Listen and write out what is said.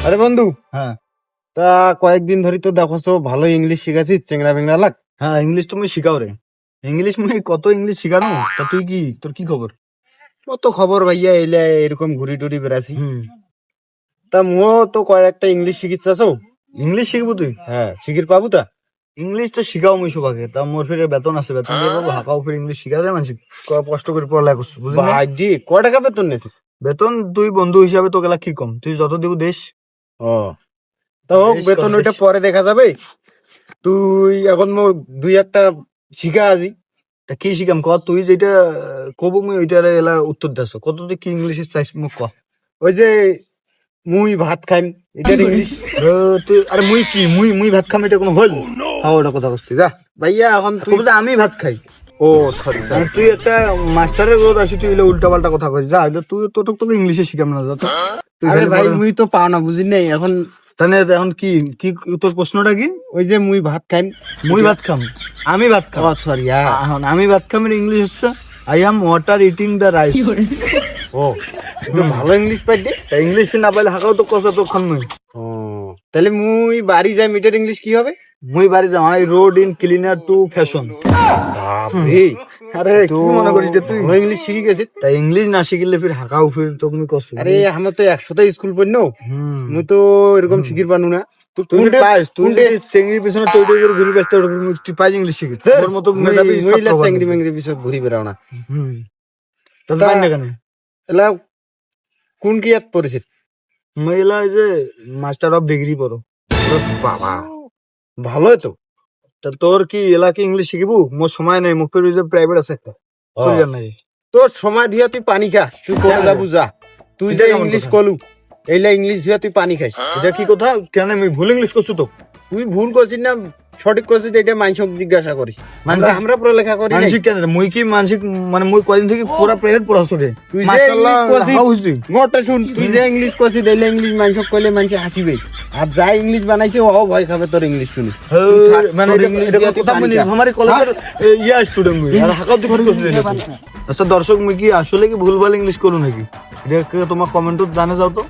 আরে বন্ধু, হ্যাঁ তা কয়েকদিন ধরে তো দেখছো ভালো ইংলিশ শিখাচ্ছি, চেংড়া বেংড়া লাগ। হ্যাঁ ইংলিশ তুমি শিখাও রে। ইংলিশ মুই কত ইংলিশ শিখানো। তা তুই কি, তোর কি খবর? কত খবর ভাইয়া, এলে এরকম ঘুরি টুরি বেড়াছি। হুম, তা মুও তো কয়েকটা ইংলিশ শিখিচ্ছাছো। ইংলিশ শিখবো তুই? হ্যাঁ, শিখির পাবো তা। ইংলিশ তো শিখাও মুই সবাকে, তা মোর ফিরে বেতন আছে, বেতন দিয়ে পাবো। হাঁকাও ফিরে ইংলিশ শিখা যায় মানুষ, কষ্ট করে পড়ালেখা করছো বুঝলি না? বাজি ক টাকা বেতন নেছে? বেতন তুই বন্ধু হিসাবে তোকে এলা কি কম, তুই যত দিব দেশ। ও, তা হোক, বেশ বেতন কম, ওইটা বেশ। পরে দেখা যাবে। তুই এখন মোর দুই একটা শিখা আছি। তা কি শিখাম ক, তুই যেটা কব মুই ওইটার এলা উত্তর দাস। কত তুই কি ইংলিশ চাইছ মুখ ক। ওই যে মুই ভাত খাইম, এটার ইংলিশ। তুই আরে মুই কি, মুই মুই ভাত খাম, এটা কোনো হল? হ্যাঁ ওটা কথা বলছি যা। ভাইয়া এখন তুই, কবি আমি ভাত খাই। ও সরি আর তুই একটা মাস্টারের রোদ আছিস, তুই উল্টা পাল্টা কথা কইস। যা তুই তোকে ইংলিশে শিখাম না, যা তো। তুই আরে খালি ভাই, পড়া- মুই তো পাও না বুঝি নাই এখন। তাহলে এখন কি কি তোর প্রশ্নটা কি? ওই যে মুই ভাত খাইম, মুই ভাত খাম, আমি ভাত খাম। ও সরি, এখন আমি ভাত খাম এর ইংলিশ হচ্ছে I am water eating the rice. ও একটু ভালো ইংলিশ পাই দে। তা ইংলিশ না পাইলে হাঁকাও তো কষা তো খান মুই। ও তাহলে মুই বাড়ি যাই, মিটার ইংলিশ কি হবে? মুই বাড়ি যাও, I road in cleaner to fashion. বাপরে, আরে কি মনে করিস যে তুই? ভালো ইংলিশ শিখে গেছিস। তা ইংলিশ না শিখলে ফির হাঁকাও ফির তো মুই কষ্ট। আরে আমার তো 100টা স্কুল পড়নো, হুম, মুই তো এরকম শিখির পানু না। তুই পাইস, তুই যদি চেঙ্গির পিছনে তৈরি করে ঘুরি ব্যস্ত, তুই পাইস ইংলিশ শিখি। তোর মতো মেধাবী মহিলা ছাত্র পাবি। চেংড়ি মেংড়ি বিষয় ঘুরি বেড়াও না। হুম, তা তা- পাই না কেন? এলা কোন কি ইয়াত পড়েছিস? মহিলা এই যে মাস্টার অফ ডিগ্রি পড়ো। বাবা, ভালোই তো। তা তোর কি এলাকে ইংলিশ শিখিবু? মোর সময় নেই, মুখ ফের যে প্রাইভেট আছে একটা, চলি আর নাই। তোর সময় দিয়া তুই পানি খা, তুই কোথায় যাবু যা। তুই এটা যে কেমন ইংলিশ কথা? কলু, এইলা ইংলিশ দিয়া তুই পানি খাইস। এটা কি কথা? কেন আমি ভুল ইংলিশ করছো তো? তুই ভুল করছিস না সঠিক করছিস, এটা মানসিক জিজ্ঞাসা করিস। মানসিক- আমরা পড়ালেখা করি নাই। মানসিক কেন রে? মুই কি মানসিক, মানে মুই কয়দিন থেকে পুরা প্রাইভেট পড়াছো রে। তুই যে মাস্টারলা ইংলিশ করছিস, হাও হইছি। মোরটা শুন, তুই যে ইংলিশ করছিস, এইলা ইংলিশ মানসিক কইলে মানুষ হাসিবে। আর যা ইংলিশ বানাইছে ও ভয় খাবে তোর ইংলিশ শুনি। মানে তোর এটা- ইংলিশ এটা দিয়া তুই কথা পানি মানে খা। আমার কলেজের ইয়া স্টুডেন্ট মুই, আর হাকাও তুই ভর্তি করছিস এটা তুই। আচ্ছা দর্শক, মুই কি আসলে কি ভুলভাল ইংলিশ করু নাকি? এটা তোমার কমেন্টত জানে যাও তো।